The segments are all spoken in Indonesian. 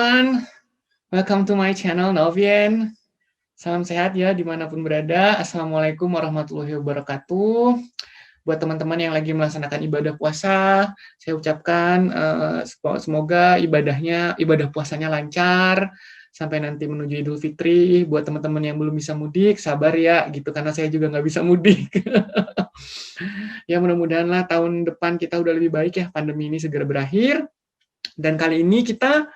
everyone, welcome to my channel Novien. Salam sehat ya dimanapun berada. Assalamualaikum warahmatullahi wabarakatuh. Buat teman-teman yang lagi melaksanakan ibadah puasa, saya ucapkan semoga ibadah puasanya lancar sampai nanti menuju Idul Fitri. Buat teman-teman yang belum bisa mudik, sabar ya gitu, karena saya juga nggak bisa mudik. Ya mudah-mudahan lah tahun depan kita udah lebih baik ya, pandemi ini segera berakhir. Dan kali ini kita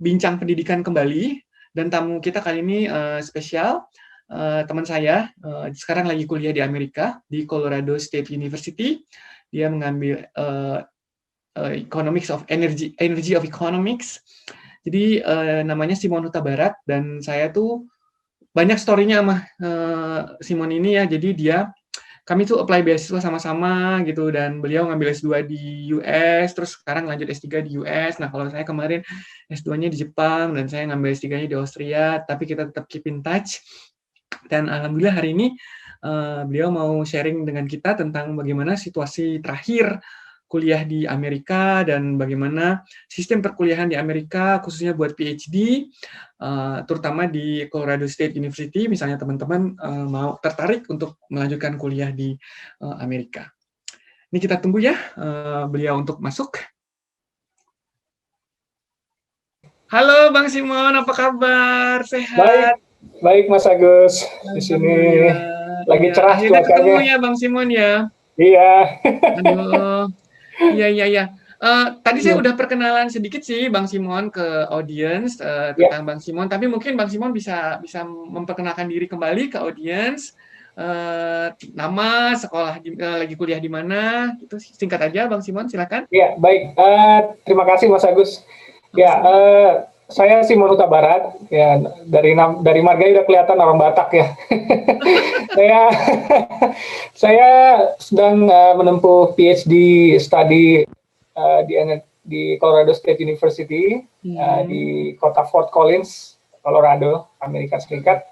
bincang pendidikan kembali, dan tamu kita kali ini spesial, teman saya sekarang lagi kuliah di Amerika di Colorado State University. Dia mengambil Economics of Energy of Economics. Jadi namanya Simon Huta Barat, dan saya tuh banyak story-nya sama Simon ini ya. Jadi kami tuh apply beasiswa sama-sama gitu, dan beliau ngambil S2 di US, terus sekarang lanjut S3 di US. Nah, kalau saya kemarin S2-nya di Jepang, dan saya ngambil S3-nya di Austria, tapi kita tetap keep in touch. Dan alhamdulillah hari ini beliau mau sharing dengan kita tentang bagaimana situasi terakhir kuliah di Amerika, dan bagaimana sistem perkuliahan di Amerika, khususnya buat PhD, terutama di Colorado State University, misalnya teman-teman mau tertarik untuk melanjutkan kuliah di Amerika. Ini kita tunggu ya beliau untuk masuk. Halo Bang Simon, apa kabar? Sehat? Baik Mas Agus. Di sini lagi cerah cuacanya. Ketemu ya Bang Simon ya? Iya. Aduh. Iya. Tadi saya udah perkenalan sedikit sih Bang Simon ke audiens tentang Bang Simon, tapi mungkin Bang Simon bisa memperkenalkan diri kembali ke audiens, nama, sekolah, lagi kuliah di mana, itu singkat aja Bang Simon, silakan. Iya, baik. Terima kasih Mas Agus. Ya, saya Simon Huta Barat. Ya, dari marganya udah kelihatan orang Batak ya. Saya sedang menempuh PhD study di Colorado State University di kota Fort Collins, Colorado, Amerika Serikat.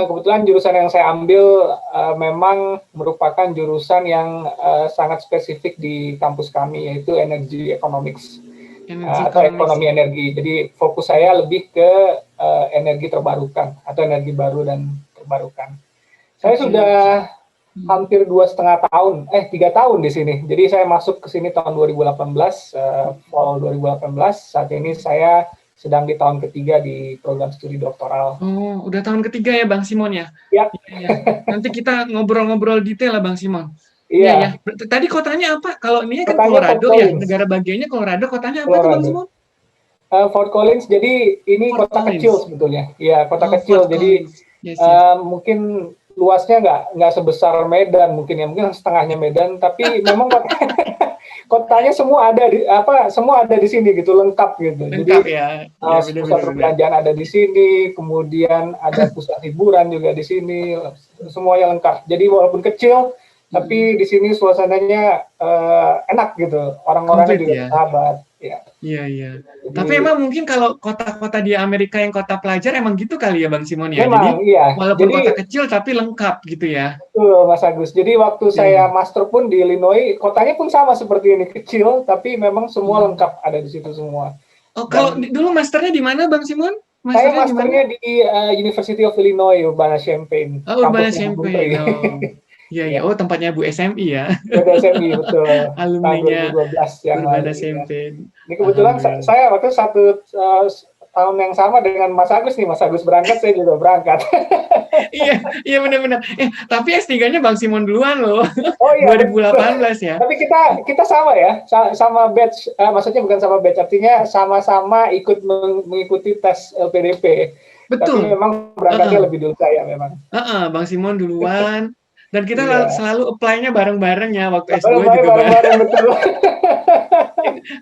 Kebetulan jurusan yang saya ambil memang merupakan jurusan yang sangat spesifik di kampus kami, yaitu Energy Economics. Atau ekonomi energi. Jadi fokus saya lebih ke energi terbarukan atau energi baru dan terbarukan. Saya sudah hampir 3 tahun di sini. Jadi saya masuk ke sini tahun 2018, fall 2018. Saat ini saya sedang di tahun ketiga di program studi doktoral. Oh, udah tahun ketiga ya Bang Simon ya? Ya. Nanti kita ngobrol-ngobrol detail lah Bang Simon. Iya. Tadi kotanya apa? Kalau ini kan Colorado ya, negara bagiannya Colorado, kotanya apa tuh Bang Simon? Fort Collins, jadi ini kota kecil sebetulnya. Iya, kota kecil. Jadi mungkin luasnya nggak sebesar Medan, mungkin setengahnya Medan, tapi memang kotanya semua ada di sini gitu, lengkap gitu. Lengkap, jadi ya, pusat perbelanjaan ada di sini, kemudian ada pusat hiburan juga di sini, semuanya lengkap. Jadi walaupun kecil, tapi di sini suasananya enak gitu, orang-orangnya juga sahabat. Iya. Tapi emang mungkin kalau kota-kota di Amerika yang kota pelajar emang gitu kali ya Bang Simon ya. Memang, jadi iya. Walaupun kota kecil tapi lengkap gitu ya. Betul Mas Agus. Jadi waktu saya master pun di Illinois, kotanya pun sama seperti ini, kecil tapi memang semua lengkap ada di situ semua. Oh, kalau dulu masternya di mana Bang Simon? Saya masternya di University of Illinois, Urbana-Champaign. Oh, Urbana-Champaign. Iya. Oh, tempatnya Bu SMI ya. Bu SMI, betul. Alumninya 2012 yang Urbana-Champaign. Ini kebetulan saya waktu tahun yang sama dengan Mas Agus nih. Mas Agus berangkat, saya juga berangkat. Iya benar-benar. Tapi S3-nya Bang Simon duluan loh. Oh iya. 2018 ya. Tapi kita sama ya, sama batch. Maksudnya bukan sama batch, artinya sama-sama ikut mengikuti tes LPDP. Betul. Tapi memang berangkatnya lebih dulu saya memang. Bang Simon duluan. Dan kita selalu apply-nya bareng-bareng ya, waktu S2 juga bareng-bareng. Betul.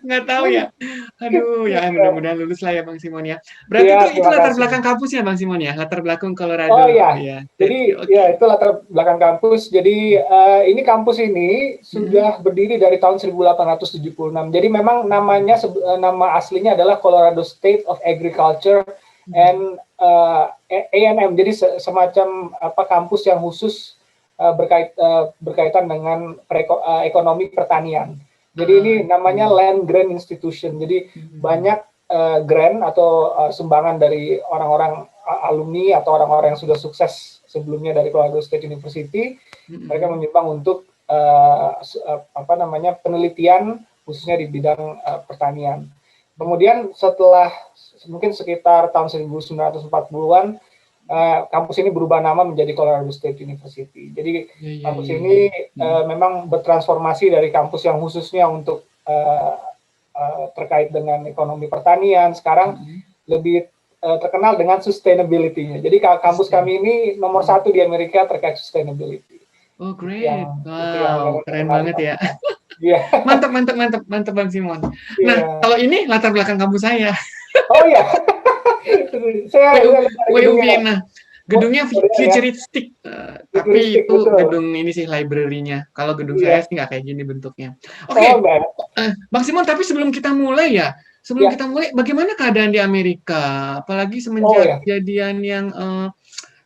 Nggak tahu ya. Aduh, ya mudah-mudahan lulus lah ya Bang Simon ya. Berarti itu latar belakang kampusnya Bang Simon ya? Latar belakang Colorado. Oh iya. Jadi itu latar belakang kampus. Jadi ini kampus ini sudah berdiri dari tahun 1876. Jadi memang nama aslinya adalah Colorado State of Agriculture and A&M. Jadi semacam kampus yang khusus berkaitan dengan ekonomi pertanian. Jadi ini namanya Land Grant Institution. Jadi banyak grant atau sumbangan dari orang-orang alumni atau orang-orang yang sudah sukses sebelumnya dari Colorado State University. Mereka menyumbang untuk apa namanya penelitian khususnya di bidang pertanian. Kemudian setelah mungkin sekitar tahun 1940-an, kampus ini berubah nama menjadi Colorado State University. Jadi kampus ini memang bertransformasi dari kampus yang khususnya untuk terkait dengan ekonomi pertanian, sekarang lebih terkenal dengan sustainability-nya. Jadi kampus kami ini nomor 1 di Amerika terkait sustainability. Oh, great. Wow, keren banget ya. Yeah. Mantap Bang Simon. Nah, kalau ini latar belakang kampus saya. Oh ya. Saya WUB. Nah, gedungnya futuristik, tapi itu betul. Gedung ini sih library-nya. Kalau gedung saya sih nggak kayak gini bentuknya. Oke, Bang Simon, tapi sebelum kita mulai bagaimana keadaan di Amerika? Apalagi semenjak kejadian yang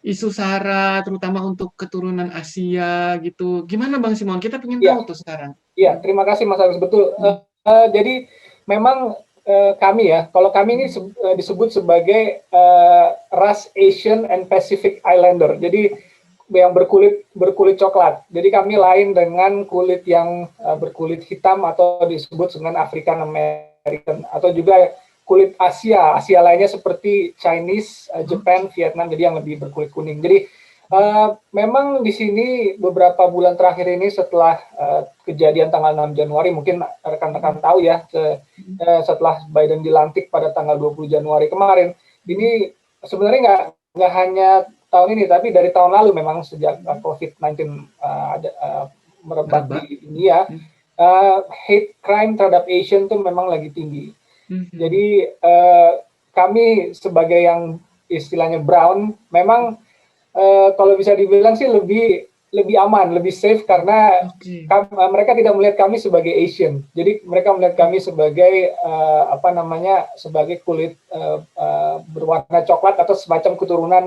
isu SARA, terutama untuk keturunan Asia gitu. Gimana Bang Simon? Kita pengen tahu tuh sekarang. Iya, terima kasih Mas Agus. Betul. Jadi memang kami kalau kami ini disebut sebagai ras Asian and Pacific Islander. Jadi yang berkulit coklat. Jadi kami lain dengan kulit yang berkulit hitam atau disebut dengan African American atau juga kulit Asia lainnya seperti Chinese, Japan, Vietnam, jadi yang lebih berkulit kuning. Jadi memang di sini beberapa bulan terakhir ini setelah kejadian tanggal 6 Januari, mungkin rekan-rekan tahu ya, setelah Biden dilantik pada tanggal 20 Januari kemarin, ini sebenarnya nggak hanya tahun ini, tapi dari tahun lalu memang sejak COVID-19 merebak di dunia, hate crime terhadap Asian itu memang lagi tinggi. Jadi kami sebagai yang istilahnya brown, memang kalau bisa dibilang sih lebih aman, lebih safe karena mereka tidak melihat kami sebagai Asian. Jadi mereka melihat kami sebagai sebagai kulit berwarna coklat atau semacam keturunan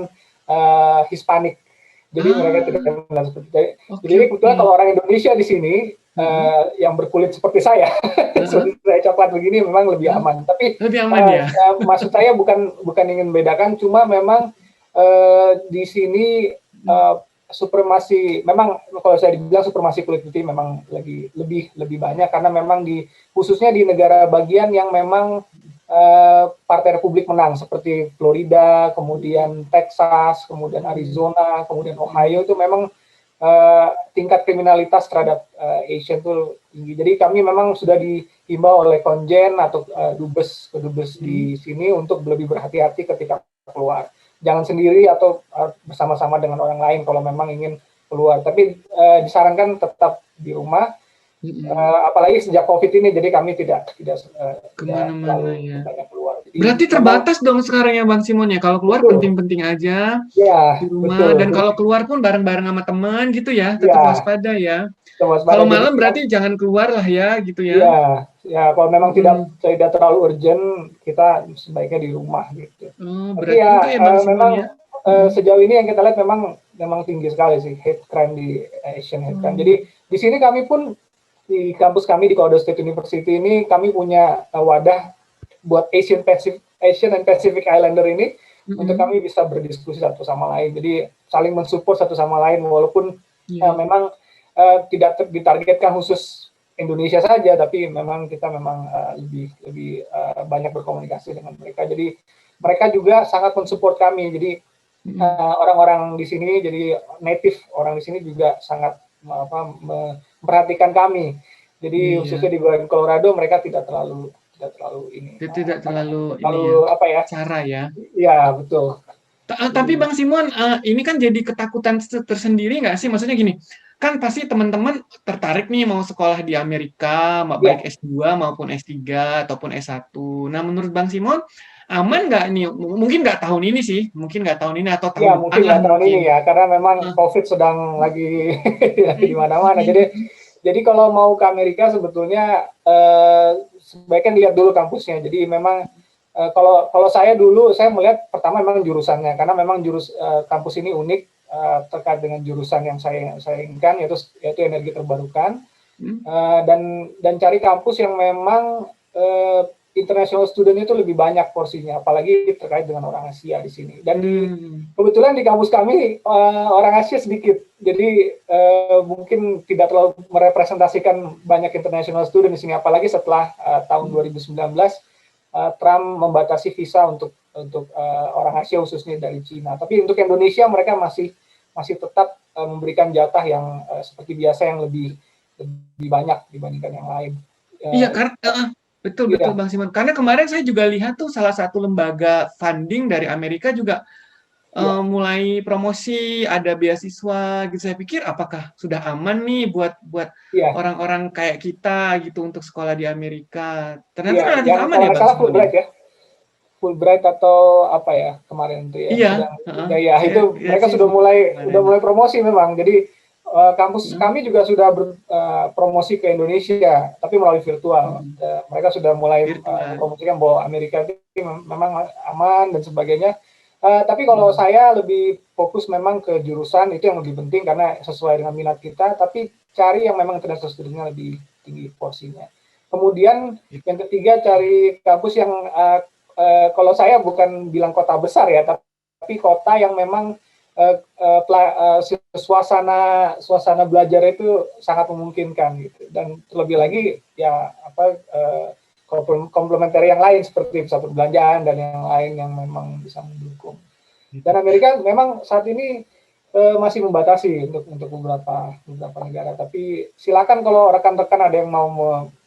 Hispanik. Jadi mereka tidak melihat seperti itu. Jadi kebetulan kalau orang Indonesia di sini yang berkulit seperti saya, seperti saya coklat begini memang lebih aman. Tapi lebih aman ya. Maksud saya bukan ingin membedakan, cuma memang di sini supremasi, memang kalau saya dibilang supremasi kulit putih memang lebih banyak karena memang khususnya di negara bagian yang memang Partai Republik menang seperti Florida, kemudian Texas, kemudian Arizona, kemudian Ohio, itu memang tingkat kriminalitas terhadap Asian itu tinggi. Jadi kami memang sudah dihimbau oleh konjen atau dubes di sini untuk lebih berhati-hati ketika keluar. Jangan sendiri atau bersama-sama dengan orang lain kalau memang ingin keluar. Tapi disarankan tetap di rumah. Apalagi sejak COVID ini, jadi kami tidak kemana-mana ya. Banyak keluar. Jadi, berarti terbatas dong sekarang ya Bang Simon ya. Kalau keluar penting-penting aja di rumah, dan kalau keluar pun bareng-bareng sama teman gitu ya. Tetap waspada ya. Kalau malam berarti jangan keluar lah ya gitu ya. Ya kalau memang tidak terlalu urgent, kita sebaiknya di rumah gitu. Tapi ya Bang Simon, memang sejauh ini yang kita lihat memang tinggi sekali sih hate crime di Asian hate crime. Jadi di sini kami pun di kampus kami di Colorado State University ini kami punya wadah buat Asian and Pacific Islander ini untuk kami bisa berdiskusi satu sama lain. Jadi saling mensupport satu sama lain walaupun memang tidak ditargetkan khusus Indonesia saja, tapi memang kita lebih banyak berkomunikasi dengan mereka. Jadi mereka juga sangat mensupport kami. Jadi orang-orang di sini, jadi native orang di sini juga sangat memperhatikan kami. Jadi khususnya di Colorado mereka tidak terlalu ini. Tidak terlalu cara ya. Iya, betul. Tapi Bang Simon, ini kan jadi ketakutan tersendiri nggak sih? Maksudnya gini, kan pasti teman-teman tertarik nih mau sekolah di Amerika, baik S2 maupun S3 ataupun S1. Nah, menurut Bang Simon, aman nggak nih? Mungkin nggak tahun ini sih, atau tahun depan. Mungkin nggak tahun ini ya, karena memang COVID sedang lagi di mana-mana. Jadi kalau mau ke Amerika sebetulnya sebaiknya lihat dulu kampusnya. Jadi memang kalau saya dulu saya melihat pertama memang jurusannya, karena memang kampus ini unik terkait dengan jurusan yang saya inginkan, yaitu energi terbarukan, dan cari kampus yang memang international student itu lebih banyak porsinya, apalagi terkait dengan orang Asia di sini. Dan kebetulan di kampus kami orang Asia sedikit, jadi mungkin tidak terlalu merepresentasikan banyak international student di sini, apalagi setelah tahun 2019 Trump membatasi visa untuk orang Asia khususnya dari Cina. Tapi untuk Indonesia mereka masih tetap memberikan jatah yang seperti biasa yang lebih banyak dibandingkan yang lain. Iya, karena betul Bang Simon. Karena kemarin saya juga lihat tuh salah satu lembaga funding dari Amerika juga mulai promosi, ada beasiswa gitu. Saya pikir apakah sudah aman nih buat orang-orang kayak kita gitu untuk sekolah di Amerika. Ternyata relatif aman ya, Bang Simon. Fulbright ya. Fulbright atau apa ya kemarin itu ya. Iya. Itu mereka sudah mulai promosi memang. Jadi kampus kami juga sudah berpromosi ke Indonesia, tapi melalui virtual. Mereka sudah mulai mempromosikan bahwa Amerika itu memang aman dan sebagainya. Tapi kalau saya lebih fokus memang ke jurusan, itu yang lebih penting karena sesuai dengan minat kita, tapi cari yang memang international student-nya lebih tinggi porsinya. Kemudian yang ketiga cari kampus yang, kalau saya bukan bilang kota besar ya, tapi kota yang memang suasana belajar itu sangat memungkinkan gitu. Dan terlebih lagi ya komplementer yang lain seperti pusat perbelanjaan dan yang lain yang memang bisa mendukung. Dan Amerika memang saat ini masih membatasi untuk beberapa negara, tapi silakan kalau rekan-rekan ada yang mau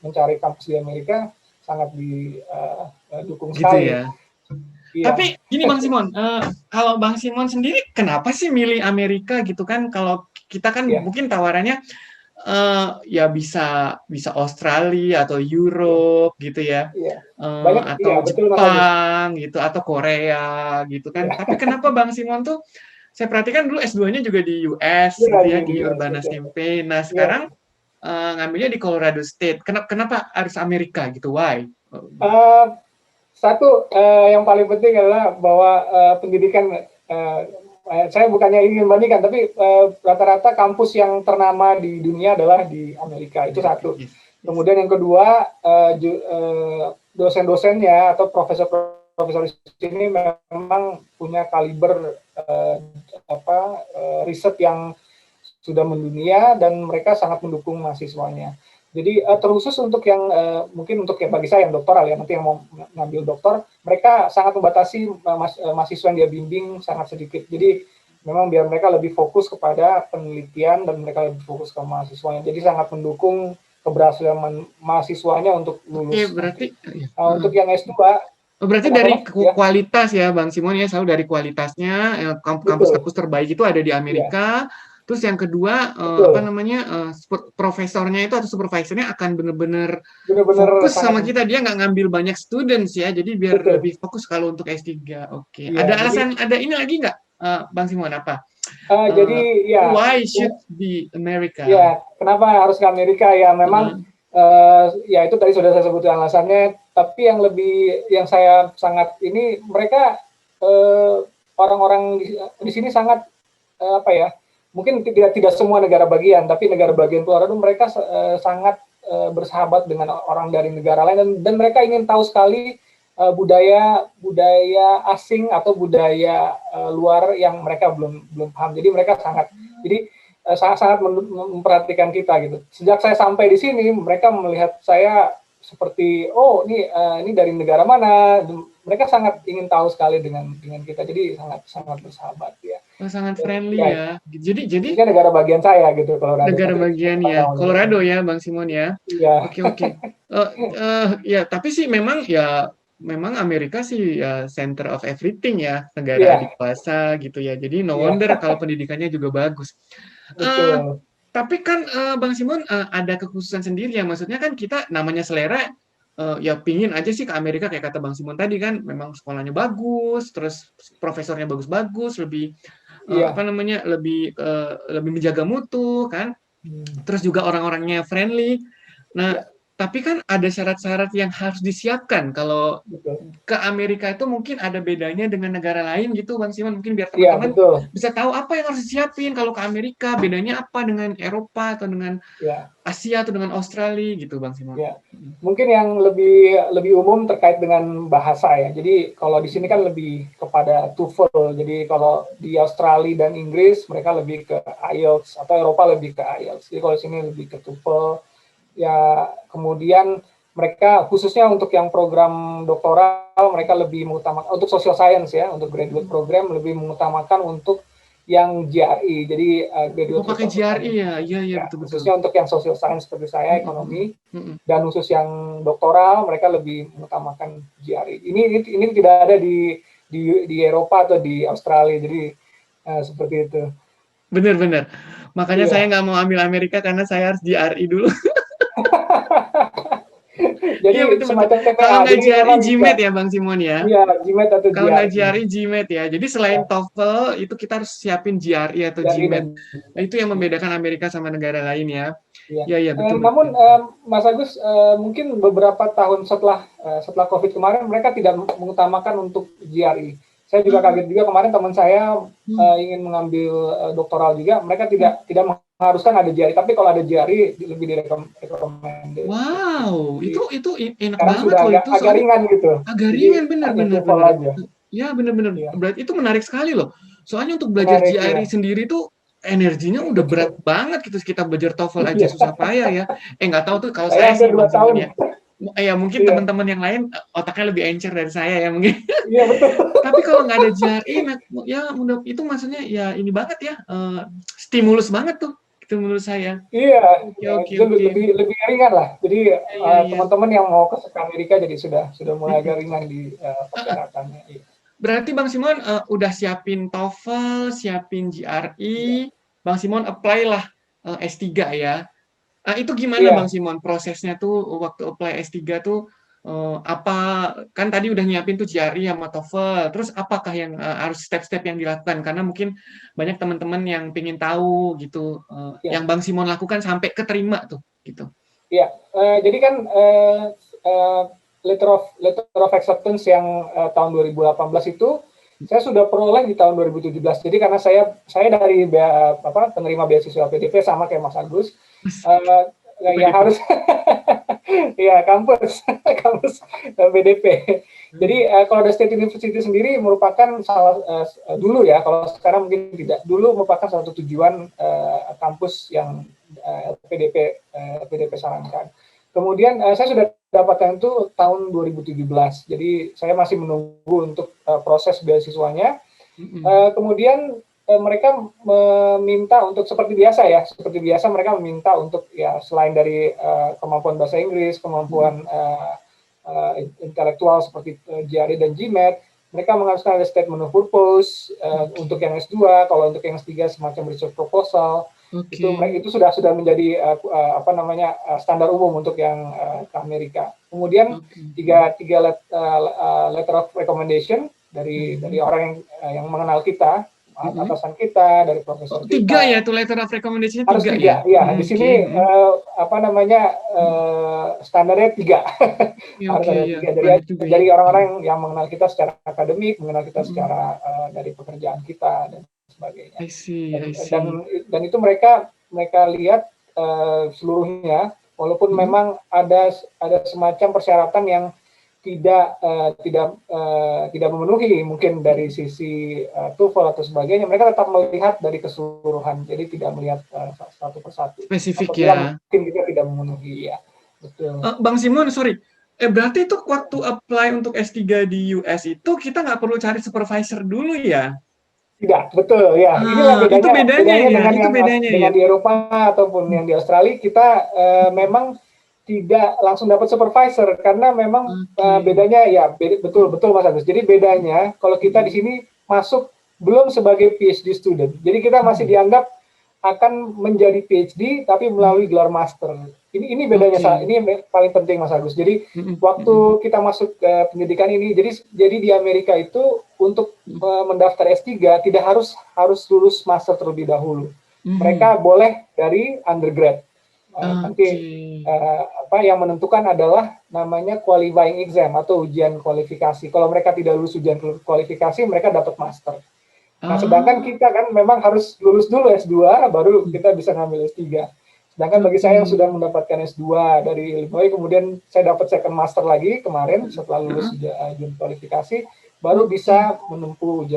mencari kampus di Amerika sangat didukung gitu sekali. Ya. Iya. Tapi gini Bang Simon, kalau Bang Simon sendiri kenapa sih milih Amerika gitu kan? Kalau kita kan mungkin tawarannya ya bisa Australia atau Europe gitu ya, atau Jepang gitu atau Korea gitu kan. Tapi kenapa Bang Simon tuh? Saya perhatikan dulu S2-nya juga di US gitu ya, di Urbana-Champaign. Nah sekarang ngambilnya di Colorado State. Kenapa harus Amerika gitu? Why? Satu yang paling penting adalah bahwa pendidikan, saya bukannya ingin membandingkan, tapi rata-rata kampus yang ternama di dunia adalah di Amerika, itu satu. Kemudian yang kedua, dosen-dosennya atau profesor di sini memang punya kaliber riset yang sudah mendunia dan mereka sangat mendukung mahasiswanya. Jadi terkhusus untuk yang mungkin untuk yang bagi saya yang doktoral ya, nanti yang mau ngambil doktor, mereka sangat membatasi mahasiswa yang dia bimbing sangat sedikit. Jadi memang biar mereka lebih fokus kepada penelitian dan mereka lebih fokus ke mahasiswanya. Jadi sangat mendukung keberhasilan mahasiswanya untuk lulus. Oke, berarti untuk yang S2 berarti dari kualitas ya Bang Simon ya, selalu dari kualitasnya kampus-kampus terbaik itu ada di Amerika. Terus yang kedua, profesornya itu atau supervisornya akan benar-benar fokus sama kita. Dia nggak ngambil banyak students ya, jadi biar lebih fokus kalau untuk S3. Oke. Ada alasan, ada ini lagi nggak, Bang Simon, apa? Jadi ya. Why should be America? Ya, kenapa harus ke Amerika? Ya memang, ya itu tadi sudah saya sebutkan alasannya. Tapi yang saya sangat ini, mereka orang-orang di sini sangat mungkin tidak semua negara bagian, tapi negara bagian Colorado mereka sangat bersahabat dengan orang dari negara lain dan mereka ingin tahu sekali budaya asing atau budaya luar yang mereka belum paham. Jadi mereka sangat memperhatikan kita gitu. Sejak saya sampai di sini, mereka melihat saya seperti ini dari negara mana. Mereka sangat ingin tahu sekali dengan kita, jadi sangat bersahabat ya. Sangat friendly ya. Jadi ini kan negara bagian saya gitu, Colorado. Negara bagian ya, Colorado ya, Bang Simon ya. Iya. Oke. Ya, tapi sih memang Amerika sih ya center of everything ya, negara dikuasa gitu ya. Jadi no wonder kalau pendidikannya juga bagus. Betul. Tapi kan Bang Simon ada kekhususan sendiri ya, maksudnya kan kita namanya selera. Ya pingin aja sih ke Amerika kayak kata Bang Simon tadi kan, memang sekolahnya bagus, terus profesornya bagus-bagus, lebih lebih menjaga mutu kan, terus juga orang-orangnya friendly. Nah Tapi kan ada syarat-syarat yang harus disiapkan. Kalau Betul. ke Amerika itu mungkin ada bedanya dengan negara lain gitu, Bang Simon. Mungkin biar Iya, teman-teman betul. bisa tahu apa yang harus disiapin kalau ke Amerika. Bedanya apa dengan Eropa atau dengan Ya, Asia atau dengan Australia gitu, Bang Simon. ya. Mungkin yang lebih lebih umum terkait dengan bahasa ya. Jadi kalau di sini kan lebih kepada TOEFL. Jadi kalau di Australia dan Inggris mereka lebih ke IELTS, atau Eropa lebih ke IELTS. Jadi kalau di sini lebih ke TOEFL. Ya, kemudian mereka khususnya untuk yang program doktoral mereka lebih mengutamakan untuk social science ya, untuk graduate program lebih mengutamakan untuk yang GRE. Jadi Oh, graduate pakai result GRE study. ya? Iya, iya, Ya, betul-betul. khususnya untuk yang social science seperti saya, Mm, mm, ekonomi, mm, mm. dan khusus yang doktoral mereka lebih mengutamakan GRE. Ini tidak ada di Eropa atau di Australia. Jadi seperti itu. Bener-bener. Makanya saya Iya. nggak mau ambil Amerika karena saya harus GRE dulu. Jadi Iya, betul-betul. semacam Kalau TPA. nggak Jadi GRE, memang GMAT ya, Bang Simon ya? iya, GMAT atau Kalau nggak GRE. GRE, GMAT ya. Jadi selain Ya, TOEFL, itu kita harus siapin GRE atau GRE GMAT. dan Nah, itu yang membedakan Amerika sama negara lain ya. ya. Iya, iya, Namun betul-betul. Mas Agus, mungkin beberapa tahun setelah COVID kemarin mereka tidak mengutamakan untuk GRE. Saya juga Ah, kaget juga kemarin teman saya hmm, ingin mengambil doktoral juga, mereka hmm. tidak mengharuskan ada GRE, tapi kalau ada GRE lebih direkomendasi. Wow, itu enak Sekarang banget sudah loh agak itu, agak soalnya ringan gitu. agak Jadi ringan, bener, hanya bener, TOEFL bener. aja. Ya, bener-bener. Iya, Berarti itu menarik sekali loh. Soalnya untuk belajar menarik GRE ya. sendiri tuh energinya udah berat Betul. banget gitu. Kita belajar TOEFL aja Iya, susah payah ya. Nggak tahu tuh kalau saya saya hampir sih, Bang 2 Simon tahun. ya. Ya mungkin Iya, teman-teman yang lain otaknya lebih encer dari saya ya mungkin. iya betul. Tapi kalau nggak ada GRE, ya itu maksudnya ya ini banget ya, stimulus banget tuh, itu menurut saya. Iya, Oke, ya, oke, itu oke. lebih ringan lah. Jadi Iya, iya, iya. teman-teman yang mau ke Amerika jadi sudah mulai agak Mm-mm. ringan di persyaratannya. Iya. Berarti Bang Simon udah siapin TOEFL, siapin Iya. GRE, Bang Simon apply lah S3 ya. Itu gimana Bang Iya. Simon prosesnya tuh waktu apply S3 tuh apa kan tadi udah nyiapin tuh GRE sama TOEFL. Terus apakah yang harus step-step yang dilakukan? Karena mungkin banyak teman-teman yang pengen tahu gitu Iya. yang Bang Simon lakukan sampai keterima tuh gitu. Iya. Jadi kan uh, letter of acceptance yang tahun 2018 itu saya sudah peroleh di tahun 2017. Jadi karena saya dari penerima beasiswa PDP sama kayak Mas Agus, uh, yang PDP. harus ya kampus BDP. Jadi kalau The State University sendiri merupakan dulu ya, kalau sekarang mungkin tidak. Dulu merupakan salah satu tujuan kampus yang PDP sarankan. Kemudian saya sudah dapatkan itu tahun 2017. Jadi saya masih menunggu untuk proses beasiswanya. Kemudian mereka meminta untuk seperti biasa mereka meminta untuk ya selain dari kemampuan bahasa Inggris, kemampuan intelektual seperti GRE dan GMAT, mereka mengharuskan ada statement of purpose untuk yang S2, kalau untuk yang S3 semacam research proposal. Itu sudah menjadi standar umum untuk yang ke Amerika. Kemudian tiga letter of recommendation dari orang yang mengenal kita, atasan kita, dari profesor Tiga ya kita. tuh letter of recommendation Harus tiga ya. ya. Di sini standarnya 3. Harus Oke, ada ya 3 banyak juga ya. dari orang-orang yang mengenal kita secara akademik, mengenal kita secara dari pekerjaan kita dan sebagainya. I see. Dan itu mereka lihat seluruhnya, walaupun memang ada semacam persyaratan yang tidak memenuhi mungkin dari sisi TOEFL atau sebagainya, mereka tetap melihat dari keseluruhan, jadi tidak melihat satu persatu. Spesifik Apabila ya. mungkin kita tidak memenuhi, ya betul. Bang Simon, sorry. Berarti itu waktu apply untuk S3 di US itu kita nggak perlu cari supervisor dulu ya? Tidak, betul ya. Inilah Itu bedanya ya. dengan Itu bedanya ya. di Eropa ataupun yang di Australia, kita memang tidak langsung dapat supervisor karena memang bedanya ya betul Mas Agus. Jadi bedanya kalau kita di sini masuk belum sebagai PhD student. Jadi kita masih dianggap akan menjadi PhD tapi melalui gelar master. Ini bedanya, ini paling penting Mas Agus. Jadi waktu kita masuk ke pendidikan ini, jadi di Amerika itu untuk mendaftar S3 tidak harus lulus master terlebih dahulu. Mereka boleh dari undergrad. Nanti apa yang menentukan adalah namanya qualifying exam atau ujian kualifikasi. Kalau mereka tidak lulus ujian kualifikasi, mereka dapat master. Nah, sedangkan kita kan memang harus lulus dulu S2, baru kita bisa ngambil S3. Sedangkan bagi saya yang sudah mendapatkan S2 dari Illinois, kemudian saya dapat second master lagi kemarin setelah lulus ujian kualifikasi, baru bisa menempuh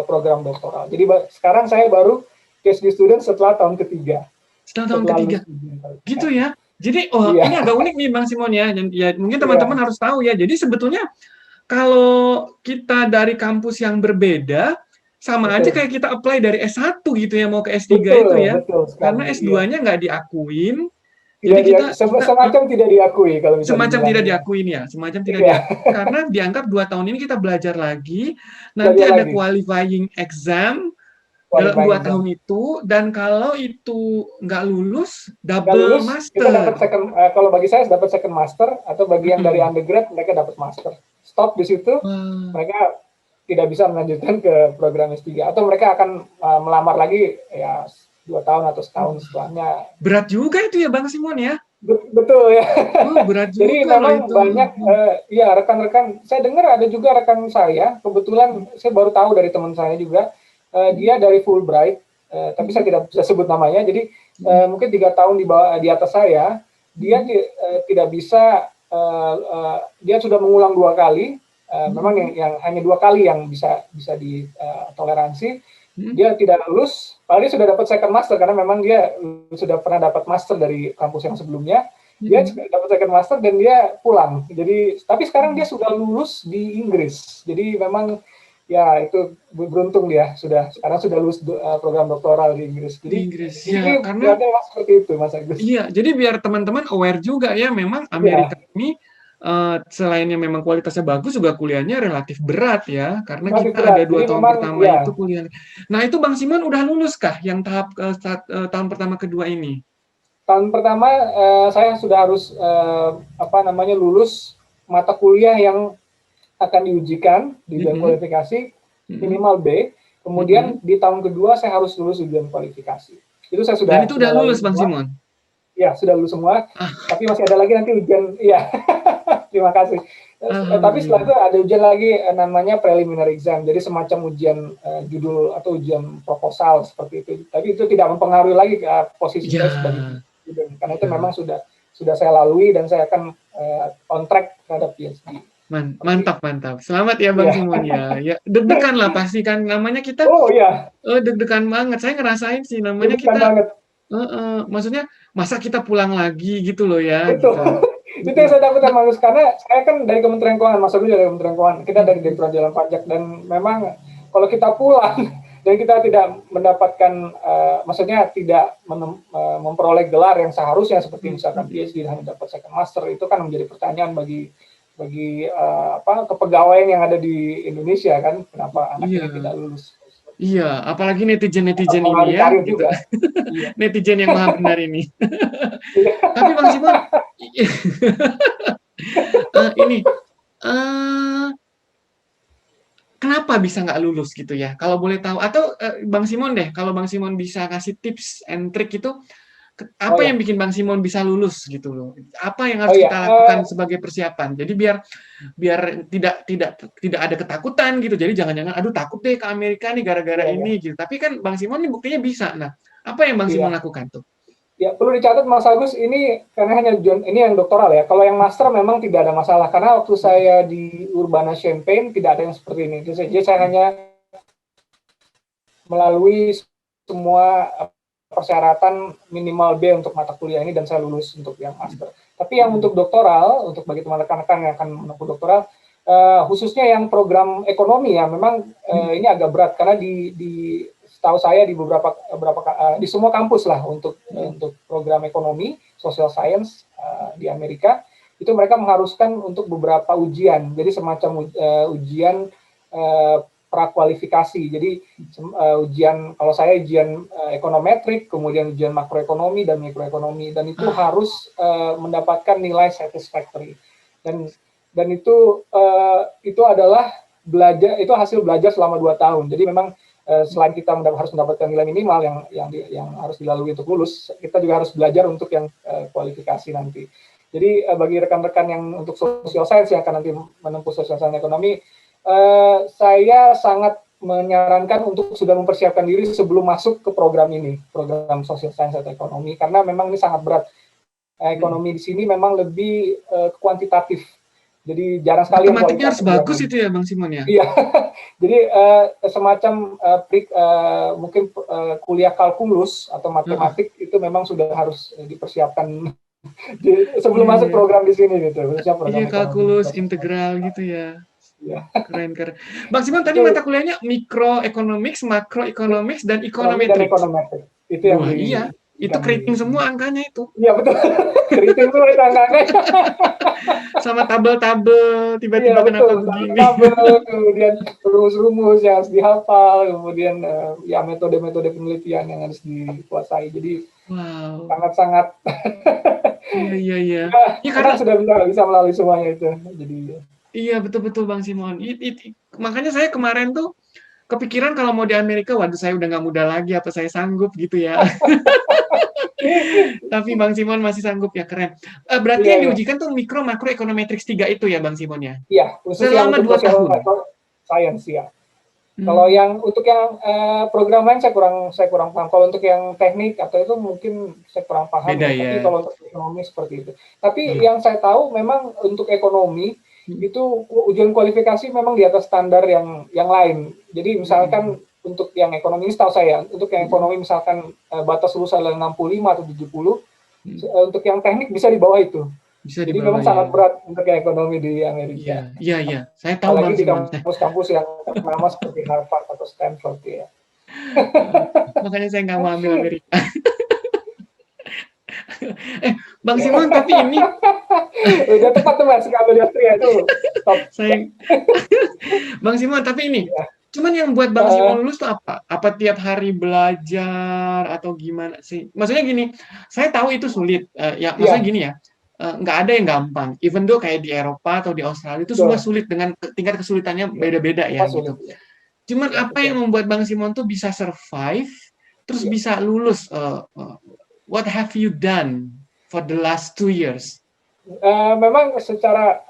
program doktoral. Jadi sekarang saya baru PhD student setelah tahun ketiga. Setelah tahun ketiga, gitu ya. Jadi, ini agak unik nih Bang Simon ya. Ya mungkin teman-teman harus tahu ya. Jadi sebetulnya kalau kita dari kampus yang berbeda, sama aja kayak kita apply dari S1 gitu ya, mau ke S3 itu ya. Karena S2-nya nggak diakuin. Jadi kita semacam tidak diakui kalau misalnya. Semacam tidak diakuin ya, semacam tidak diakui. Karena dianggap 2 tahun ini kita belajar lagi, nanti ada qualifying exam dalam 2 tahun itu, dan kalau itu nggak lulus, double master. Kita dapat kalau bagi saya dapat second master, atau bagi yang dari undergrad mereka dapat master. Stop di situ, mereka tidak bisa melanjutkan ke program S3, atau mereka akan melamar lagi ya 2 tahun atau setahun setelahnya. Berat juga itu ya Bang Simon ya? Betul ya. Berat juga. Jadi memang itu banyak ya rekan-rekan, saya dengar ada juga rekan saya, kebetulan saya baru tahu dari teman saya juga, dia dari Fulbright, tapi saya tidak bisa sebut namanya. Jadi mungkin 3 tahun di atas saya, dia tidak bisa, dia sudah mengulang 2 kali. Memang yang hanya 2 kali yang bisa ditoleransi. Dia tidak lulus, padahal dia sudah dapat second master karena memang dia sudah pernah dapat master dari kampus yang sebelumnya. Dia dapat second master dan dia pulang. Jadi, tapi sekarang dia sudah lulus di Inggris. Jadi memang ya itu beruntung dia sekarang sudah lulus program doktoral di Inggris. Jadi di Inggris ya, karena seperti itu Mas Agus. Iya, jadi biar teman-teman aware juga ya, memang Amerika ini selainnya memang kualitasnya bagus, juga kuliahnya relatif berat ya, karena kita ada 2 tahun pertama itu kuliah. Nah itu Bang Simon udah lulus kah yang tahap tahun pertama kedua ini? Tahun pertama saya sudah harus lulus mata kuliah yang akan diujikan di ujian kualifikasi minimal B. Kemudian di tahun kedua saya harus lulus ujian kualifikasi. Itu saya sudah. Dan itu udah lulus Bang Simon? Ya, sudah lulus semua. Tapi masih ada lagi nanti ujian. Ya, terima kasih. Tapi setelah itu ada ujian lagi namanya preliminary exam. Jadi semacam ujian judul atau ujian proposal seperti itu. Tapi itu tidak mempengaruhi lagi posisi saya sebagai student. Karena itu memang sudah saya lalui dan saya akan on track terhadap PhD. Mantap. Selamat ya Bang Simon ya. Ya deg-degan lah pasti kan, namanya kita. Oh iya. Deg-degan banget. Saya ngerasain sih namanya kita. Maksudnya masa kita pulang lagi gitu loh ya. Betul. Gitu. Itu yang saya takutkan Mas, karena saya kan dari Kementerian Keuangan, Mas Agus dari Kementerian Keuangan, kita dari Direktorat Jenderal Pajak, dan memang kalau kita pulang dan kita tidak mendapatkan, maksudnya tidak memperoleh gelar yang seharusnya seperti misalkan PhD hanya dapat second master, itu kan menjadi pertanyaan bagi kepegawaian yang ada di Indonesia kan, kenapa anak ini tidak lulus. Iya, apalagi netizen ini ya, gitu. Netizen yang maha benar ini. Tapi Bang Simon, kenapa bisa nggak lulus gitu ya? Kalau boleh tahu, atau Bang Simon deh, kalau Bang Simon bisa kasih tips and trick itu, apa yang bikin Bang Simon bisa lulus gitu loh? Apa yang harus kita lakukan sebagai persiapan? Jadi biar tidak ada ketakutan gitu. Jadi jangan-jangan aduh takut deh ke Amerika nih gara-gara ini gitu. Tapi kan Bang Simon ini buktinya bisa. Nah, apa yang Bang Simon lakukan tuh? Ya, perlu dicatat Mas Agus, ini karena hanya ini yang doktoral ya. Kalau yang master memang tidak ada masalah, karena waktu saya di Urbana-Champaign tidak ada yang seperti ini. Jadi saya hanya melalui semua persyaratan minimal B untuk mata kuliah ini dan saya lulus untuk yang master. Tapi yang untuk doktoral, untuk bagi teman rekan-rekan yang akan menempuh doktoral, khususnya yang program ekonomi ya, memang ini agak berat karena di setahu saya di beberapa di semua kampus lah untuk program ekonomi, social science di Amerika itu mereka mengharuskan untuk beberapa ujian. Jadi semacam ujian prakualifikasi. Jadi kalau saya ujian ekonometrik, kemudian ujian makroekonomi dan mikroekonomi, dan itu harus mendapatkan nilai satisfactory. Dan itu adalah hasil belajar selama 2 tahun. Jadi memang selain kita harus mendapatkan nilai minimal yang harus dilalui untuk lulus, kita juga harus belajar untuk yang kualifikasi nanti. Jadi bagi rekan-rekan yang untuk social science yang akan nanti menempuh social science ekonomi, saya sangat menyarankan untuk sudah mempersiapkan diri sebelum masuk ke program ini, program social science atau ekonomi, karena memang ini sangat berat. Ekonomi di sini memang lebih kuantitatif. Jadi jarang sekali yang matematiknya harus kualitatif. bagus itu ya Bang Simon ya? Iya, jadi semacam mungkin kuliah kalkulus atau matematik itu memang sudah harus dipersiapkan sebelum masuk program di sini gitu. Iya, kalkulus, integral gitu ya. Iya. Keren. Bang Simon tadi mata kuliahnya microeconomics, macroeconomics, dan econometrics. Itu yang iya. Itu keriting semua angkanya itu. Iya betul. Keriting semua itu angkanya. Sama tabel-tabel, tiba-tiba kenapa begini. Tabel, kemudian rumus-rumus yang harus dihafal, kemudian ya metode-metode penelitian yang harus dikuasai. Jadi sangat-sangat. Iya. Ya, karena sudah bisa melalui semuanya itu. Jadi. Iya betul Bang Simon. Makanya saya kemarin tuh kepikiran kalau mau di Amerika, waduh saya udah nggak muda lagi, apa saya sanggup gitu ya. Tapi Bang Simon masih sanggup ya, keren. Berarti yang diujikan tuh mikro, makro, econometrics 3 itu ya Bang Simon ya? Iya, khusus selama 2 tahun. Science ya. Kalau yang untuk yang program lain saya kurang paham. Kalau untuk yang teknik atau itu mungkin saya kurang paham. Beda, ya. Tapi kalau untuk ekonomi seperti itu. Tapi yang saya tahu memang untuk ekonomi itu ujian kualifikasi memang di atas standar yang lain. Jadi misalkan untuk yang ekonomi ini setahu saya, untuk yang ekonomi misalkan batas lulus adalah 65 atau 70, untuk yang teknik bisa di bawah itu. Jadi memang sangat berat untuk yang ekonomi di Amerika. Iya. Saya tahu Bang Simon. Apalagi di kampus-kampus yang ternama seperti Harvard atau Stanford ya. Makanya saya nggak mau ambil Amerika. Bang Simon, tapi ini udah tepat tuh Mas, ngambil di Austria itu. Bang Simon, tapi ini cuman yang buat Bang Simon lulus tuh apa? Apa tiap hari belajar atau gimana sih? Maksudnya gini, saya tahu itu sulit. Maksudnya gini ya, nggak ada yang gampang. Even though kayak di Eropa atau di Australia itu semua sulit dengan tingkat kesulitannya beda-beda ya gitu. Cuman apa yang membuat Bang Simon tuh bisa survive, terus bisa lulus? What have you done for the last 2 years? Memang secara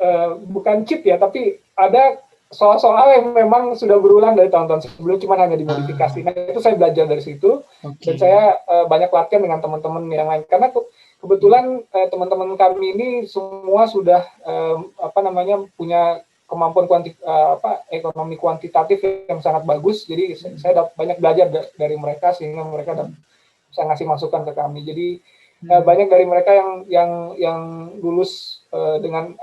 bukan cheat ya, tapi ada soal-soal yang memang sudah berulang dari tahun-tahun sebelum, cuma hanya dimodifikasi. Nah itu saya belajar dari situ, dan saya banyak latihan dengan teman-teman yang lain. Karena kebetulan teman-teman kami ini semua sudah punya kemampuan ekonomi kuantitatif yang sangat bagus. Jadi saya banyak belajar dari mereka sehingga mereka bisa ngasih masukan ke kami. Jadi banyak dari mereka yang lulus dengan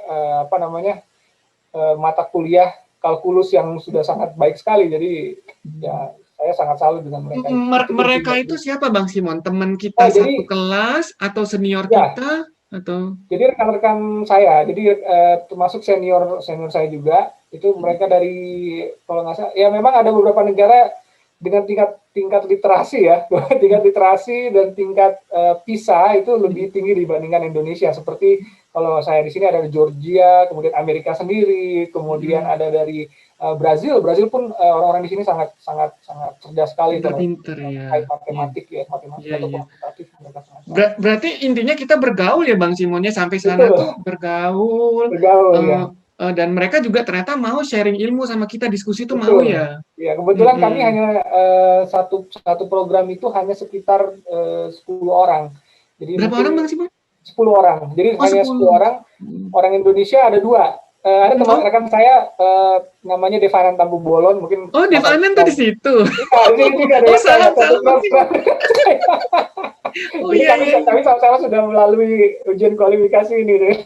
mata kuliah kalkulus yang sudah sangat baik sekali. Jadi ya saya sangat salut dengan mereka. Mereka itu siapa Bang Simon? Teman kita satu kelas atau senior kita? Atau? Jadi rekan-rekan saya, jadi termasuk senior saya juga, itu mereka dari, kalau nggak salah, ya memang ada beberapa negara dengan tingkat literasi ya, tingkat literasi dan tingkat PISA itu lebih tinggi dibandingkan Indonesia. Seperti kalau saya di sini ada di Georgia, kemudian Amerika sendiri, kemudian ada dari Brazil pun orang-orang di sini sangat cerdas sekali kalau matematik atau kuantitatif. Berarti intinya kita bergaul ya Bang Simonnya sampai sana tuh bergaul ya. Dan mereka juga ternyata mau sharing ilmu sama kita, diskusi tuh mau ya. Ya kebetulan kami hanya satu program itu hanya sekitar 10 orang. Jadi berapa orang Bang Simon? 10 orang. Jadi hanya 10 orang. Orang Indonesia ada 2. Ada teman rekan saya namanya Devanan Tampu Bolon, mungkin. Oh, Devanan tuh di situ. Iya, di sini ada. Oh, salam. Oh iya. Kami sama-sama sudah melalui ujian kualifikasi ini deh.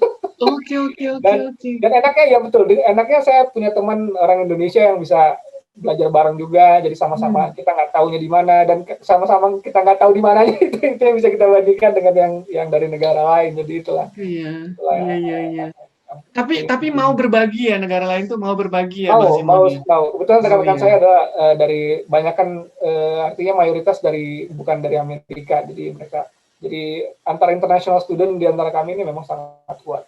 Oke. Dan enaknya ya betul. Enaknya saya punya teman orang Indonesia yang bisa belajar bareng juga. Jadi sama-sama kita nggak tahunya di mana dan sama-sama kita nggak tahu di mananya itu yang bisa kita bandingkan dengan yang dari negara lain. Jadi itulah. Iya. Tapi mau berbagi ya, negara lain tuh mau berbagi ya. Mau. Kebetulan rekan-rekan saya ada dari banyak kan artinya mayoritas bukan dari Amerika, jadi mereka antara international student di antara kami ini memang sangat kuat.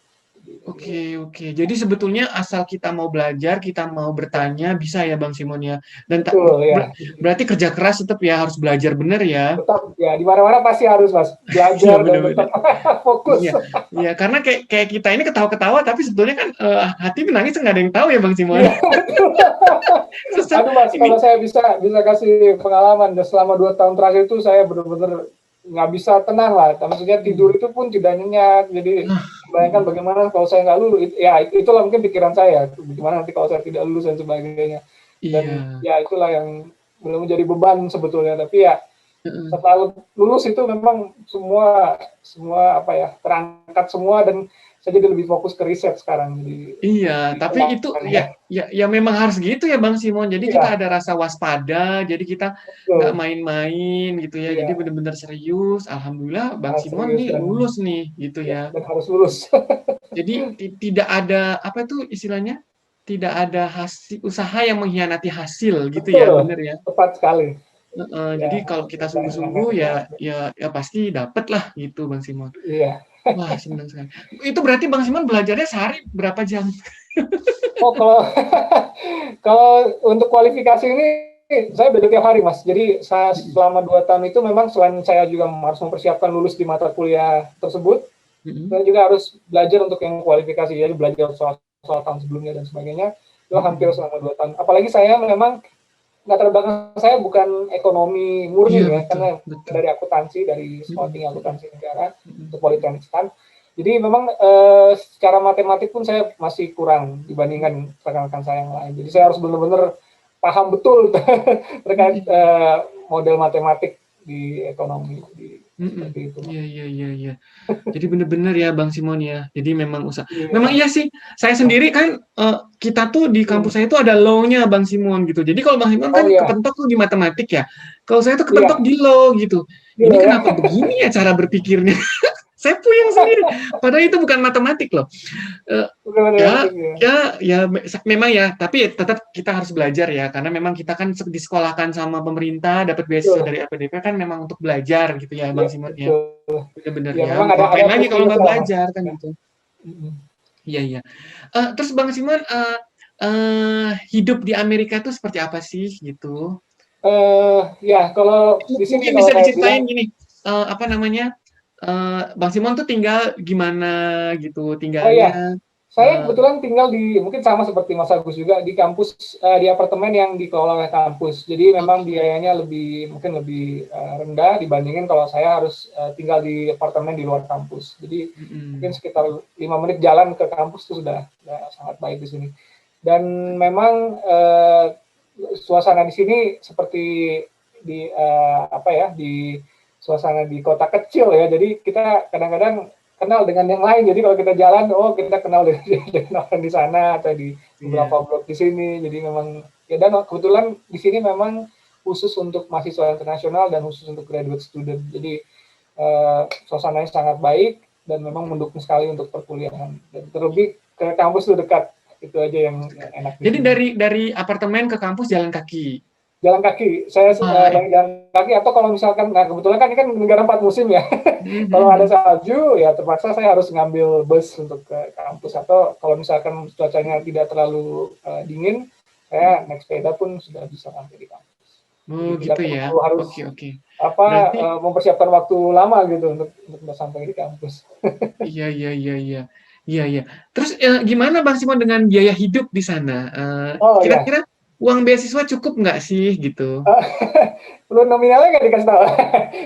Oke. Jadi sebetulnya asal kita mau belajar, kita mau bertanya, bisa ya Bang Simon ya. Dan Betul ya. berarti kerja keras tetap ya, harus belajar benar ya. Tetap ya di mana-mana pasti harus Mas Iya belajar dan benar-benar. tetap fokus. Iya, karena kayak kita ini ketawa-ketawa, tapi sebetulnya kan hati menangis nggak ada yang tahu ya Bang Simon. Iya betul. Susah Aduh Mas, kalau ini. saya bisa kasih pengalaman selama 2 tahun terakhir itu saya benar-benar nggak bisa tenang lah. Maksudnya tidur itu pun tidak nyenyak. Jadi bayangkan bagaimana kalau saya nggak lulus. Ya itulah mungkin pikiran saya. Bagaimana nanti kalau saya tidak lulus dan sebagainya. Dan Iya. ya itulah yang belum menjadi beban sebetulnya. Tapi ya setelah lulus itu memang semua apa ya terangkat semua dan saya jadi lebih fokus ke riset sekarang. Jadi Iya, tapi itu ya memang harus gitu ya Bang Simon. Jadi kita ada rasa waspada, jadi kita nggak main-main gitu ya. Jadi benar-benar serius. Alhamdulillah Bang Simon nih lulus nih gitu ya. Dan harus lulus. Jadi tidak ada apa itu istilahnya? Tidak ada hasil usaha yang mengkhianati hasil gitu ya, benar ya. Tepat sekali. Jadi kalau kita sungguh-sungguh ya pasti dapat lah gitu Bang Simon. Iya. Wah, senang sekali. Itu berarti Bang Simon belajarnya sehari berapa jam? Oh, kalau untuk kualifikasi ini saya belajar tiap hari Mas. Jadi saya selama 2 tahun itu memang selain saya juga harus mempersiapkan lulus di mata kuliah tersebut, saya juga harus belajar untuk yang kualifikasi. Jadi belajar soal tahun sebelumnya dan sebagainya. Itu hampir selama 2 tahun. Apalagi saya memang latar belakang saya bukan ekonomi murni ya, karena dari akuntansi, dari sekolah tinggi akuntansi negara untuk Politeknik STAN. Jadi memang secara matematik pun saya masih kurang dibandingkan rekan-rekan saya yang lain. Jadi saya harus benar-benar paham betul terkait model matematik di ekonomi. Seperti itu. Iya. Jadi benar-benar ya Bang Simon ya. Jadi memang usaha. Memang iya sih. Saya sendiri kan kita tuh di kampus saya itu ada law-nya Bang Simon gitu. Jadi kalau Bang Simon kan kepentok tuh di matematik ya. Kalau saya tuh kepentok di law gitu. Ini kenapa begini ya cara berpikirnya? Saya puyeng sendiri. Padahal itu bukan matematik loh. Ya, memang ya. Tapi tetap kita harus belajar ya. Karena memang kita kan disekolahkan sama pemerintah, dapat beasiswa dari LPDP kan memang untuk belajar gitu ya, Bang Simon ya. Benar-benar ya. Ngapain lagi kalau nggak belajar kan gitu. Iya. Terus Bang Simon, hidup di Amerika itu seperti apa sih gitu? Ya kalau di sini mungkin bisa diceritain gini, apa namanya? Bang Simon tuh tinggal gimana gitu tinggalnya? Oh iya, saya kebetulan tinggal di mungkin sama seperti Mas Agus juga di kampus di apartemen yang dikelola oleh kampus. Jadi memang biayanya mungkin lebih rendah dibandingin kalau saya harus tinggal di apartemen di luar kampus. Jadi mungkin sekitar 5 menit jalan ke kampus itu sudah sangat baik di sini. Dan memang suasana di sini seperti di di suasana di kota kecil ya, jadi kita kadang-kadang kenal dengan yang lain. Jadi kalau kita jalan, kita kenal dengan orang di sana atau di beberapa blok di sini. Jadi memang ya, dan kebetulan di sini memang khusus untuk mahasiswa internasional dan khusus untuk graduate student. Jadi suasananya sangat baik dan memang mendukung sekali untuk perkuliahan. Dan terlebih ke kampus itu dekat, itu aja yang enak. Jadi dari apartemen ke kampus jalan kaki. Jalan kaki, saya jalan kaki atau kalau misalkan, nah kebetulan kan ini kan negara 4 musim ya, kalau ada salju ya terpaksa saya harus ngambil bus untuk ke kampus, atau kalau misalkan cuacanya tidak terlalu dingin, saya naik sepeda pun sudah bisa sampai di kampus. Gitu ya. Harus mempersiapkan waktu lama gitu untuk sampai di kampus. Iya. Terus gimana Bang Simon dengan biaya hidup di sana? Kira-kira uang beasiswa cukup nggak sih gitu? Perlu nominalnya nggak dikasih tahu.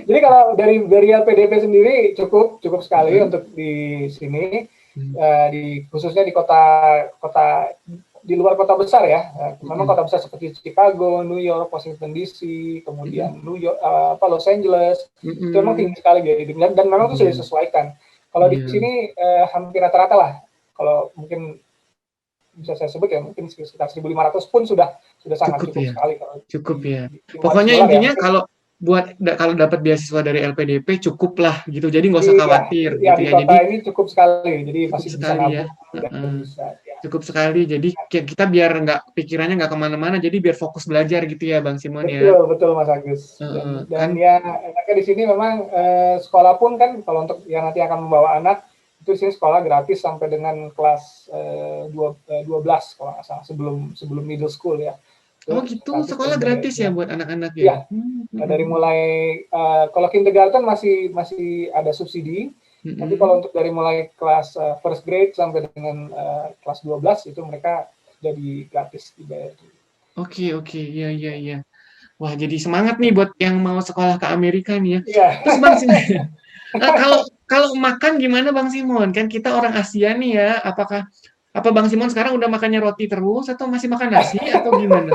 Jadi kalau dari LPDP sendiri cukup sekali untuk di sini, khususnya di kota di luar kota besar ya. Memang kota besar seperti Chicago, New York, Washington DC, kemudian Los Angeles, itu memang tinggi sekali biaya dan memang itu sudah disesuaikan. Kalau di sini hampir rata-rata lah. Kalau mungkin bisa saya sebut ya, mungkin sekitar 1.500 pun sudah sangat cukup sekali. Cukup ya. Pokoknya intinya kalau dapat beasiswa dari LPDP cukup lah gitu. Jadi nggak usah khawatir gitu ya. Jadi ini cukup sekali. Jadi masih sekali ya. Cukup sekali. Jadi kita biar pikirannya nggak kemana-mana. Jadi biar fokus belajar gitu ya, Bang Simon ya. Betul Mas Agus. Dan ya enaknya di sini memang sekolah pun kan kalau untuk yang nanti akan membawa anak Itu di sini sekolah gratis sampai dengan kelas 12 kalau nggak salah, sebelum middle school ya. Oh Itu gitu, gratis sekolah gratis ya ya. buat anak-anak ya? Ya, dari mulai kalau kindergarten masih ada subsidi, tapi kalau untuk dari mulai kelas first grade sampai dengan kelas 12 itu mereka jadi gratis dibayar. Oke, iya, iya. Wah, jadi semangat nih buat yang mau sekolah ke Amerika nih ya. Iya. Terus Bang Simon, kalau makan gimana Bang Simon? Kan kita orang Asia nih ya, apa Bang Simon sekarang udah makannya roti terus atau masih makan nasi atau gimana?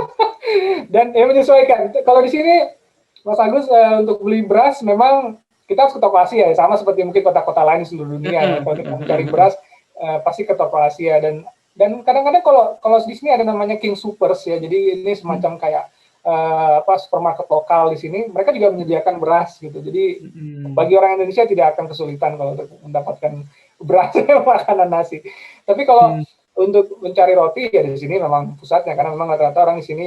Dan ya menyesuaikan. Kalau di sini Mas Agus untuk beli beras memang kita harus ke toko Asia ya, sama seperti mungkin kota-kota lain di seluruh dunia ya. Kalau kita mencari beras pasti ke toko Asia dan kadang-kadang kalau di sini ada namanya King Supers ya. Jadi ini semacam kayak supermarket lokal di sini. Mereka juga menyediakan beras gitu. Jadi bagi orang Indonesia tidak akan kesulitan kalau untuk mendapatkan beras makanan nasi. Tapi kalau untuk mencari roti ya di sini memang pusatnya karena memang rata-rata orang di sini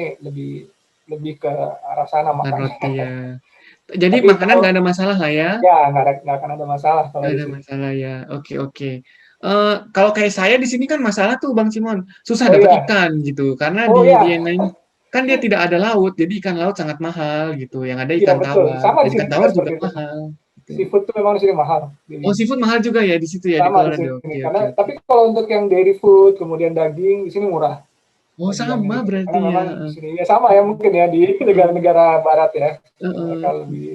lebih ke arah sana makanya. Roti ya. Jadi Tapi makanan nggak ada masalah lah ya? ya nggak akan ada masalah kalau Nggak di ada sini. masalah ya. Oke. Kalau kayak saya di sini kan masalah tuh Bang Simon, susah Oh dapat iya, ikan gitu. Karena oh di iya, yang lain kan dia tidak ada laut, jadi ikan laut sangat mahal gitu. Yang ada iya ikan betul. tawar, Sama dan di ikan sini juga tawar juga seperti itu. mahal. Gitu. Seafood tuh memang di sini mahal. Oh, seafood mahal juga ya di situ ya di Sama di Colorado. sini. Oke. Karena tapi kalau untuk yang dairy food kemudian daging di sini murah Oh, bagi sama Amerika. berarti Karena ya. memang di sini ya sama ya mungkin ya di negara-negara barat ya. Heeh. Mereka lebih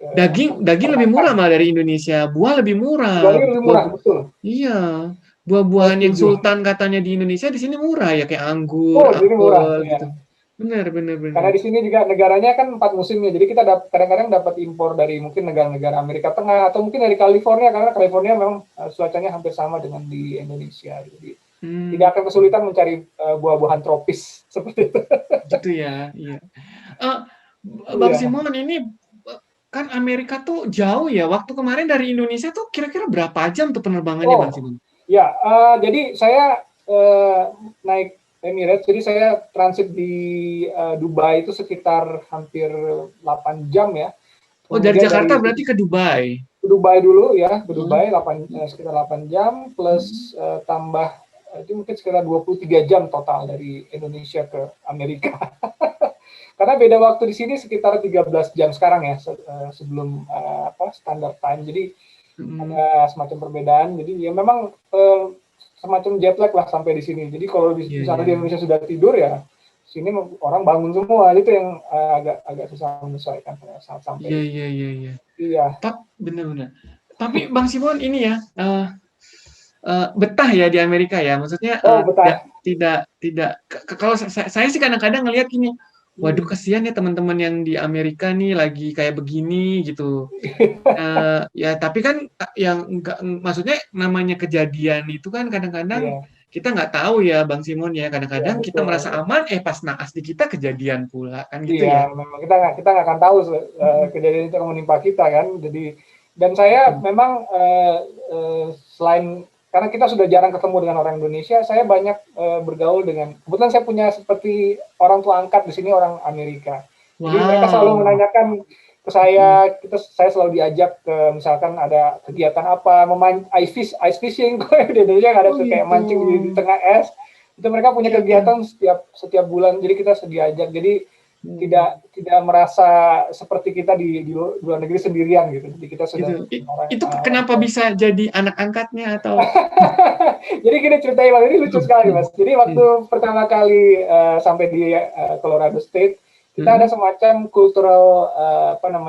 Daging lebih murah termakan. malah dari Indonesia. Buah lebih murah. Daging lebih murah, betul. Iya. Saya Buah-buahan yang setuju. sultan katanya di Indonesia di sini murah ya kayak anggur, Oh, di sini murah. apel Ya. gitu. Benar. Karena di sini juga negaranya kan 4 musimnya, jadi kita kadang-kadang dapat impor dari mungkin negara-negara Amerika Tengah atau mungkin dari California karena California memang cuacanya hampir sama dengan di Indonesia. Jadi tidak akan kesulitan mencari buah-buahan tropis seperti itu. Gitu ya, iya. Eh, Bang Iya. Simon ini kan Amerika tuh jauh ya. Waktu kemarin dari Indonesia tuh kira-kira berapa jam tuh penerbangannya Bang Oh, Simon? ya. Jadi saya naik Emirates, jadi saya transit di Dubai itu sekitar hampir 8 jam ya. Oh, dari Kemudian Jakarta berarti ke Dubai. ke Dubai dulu ya, ke Hmm. Dubai sekitar 8 jam plus tambah itu mungkin sekitar 23 jam total dari Indonesia ke Amerika. Karena beda waktu di sini sekitar 13 jam sekarang ya sebelum standard time. Jadi ada semacam perbedaan. Jadi ya memang semacam jet lag lah sampai di sini. Jadi kalau di sana di Indonesia sudah tidur ya, sini orang bangun semua. Itu yang agak susah menyesuaikan saat sampai. Iya. Iya. Benar. Tapi Bang Simon ini ya betah ya di Amerika ya. Maksudnya Betah. tidak kalau saya sih kadang-kadang ngelihat gini, waduh kasihan ya teman-teman yang di Amerika nih lagi kayak begini gitu. Ya tapi kan yang enggak, maksudnya namanya kejadian itu kan kadang-kadang kita nggak tahu ya Bang Simon ya. Kadang-kadang kita merasa aman, pas naas di kita kejadian pula kan gitu ya. Iya, memang kita nggak akan tahu kejadian itu akan menimpa kita kan. Jadi dan saya memang selain karena kita sudah jarang ketemu dengan orang Indonesia, saya banyak bergaul dengan kebetulan saya punya seperti orang tua angkat di sini orang Amerika. Jadi mereka selalu menanyakan ke saya, saya selalu diajak ke misalkan ada kegiatan apa, ice fishing di Indonesia ada kayak mancing di tengah es. Itu mereka punya kegiatan setiap bulan, jadi kita diajak. Jadi tidak merasa seperti kita di luar negeri sendirian gitu. Jadi kita sudah itu kenapa bisa jadi anak angkatnya atau jadi gini ceritanya Mas, ini lucu sekali Mas. Jadi waktu pertama kali sampai di Colorado State, kita ada semacam cultural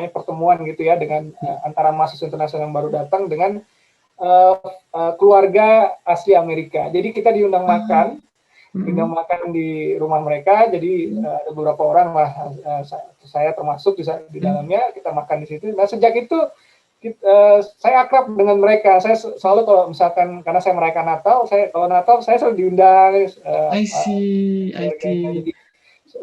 pertemuan gitu ya dengan antara mahasiswa internasional yang baru datang dengan keluarga asli Amerika. Jadi kita diundang makan di rumah mereka. Jadi ada beberapa orang lah, saya termasuk di dalamnya, kita makan di situ. Nah sejak itu saya akrab dengan mereka. Saya selalu kalau misalkan karena saya merayakan Natal, kalau Natal saya selalu diundang. I see.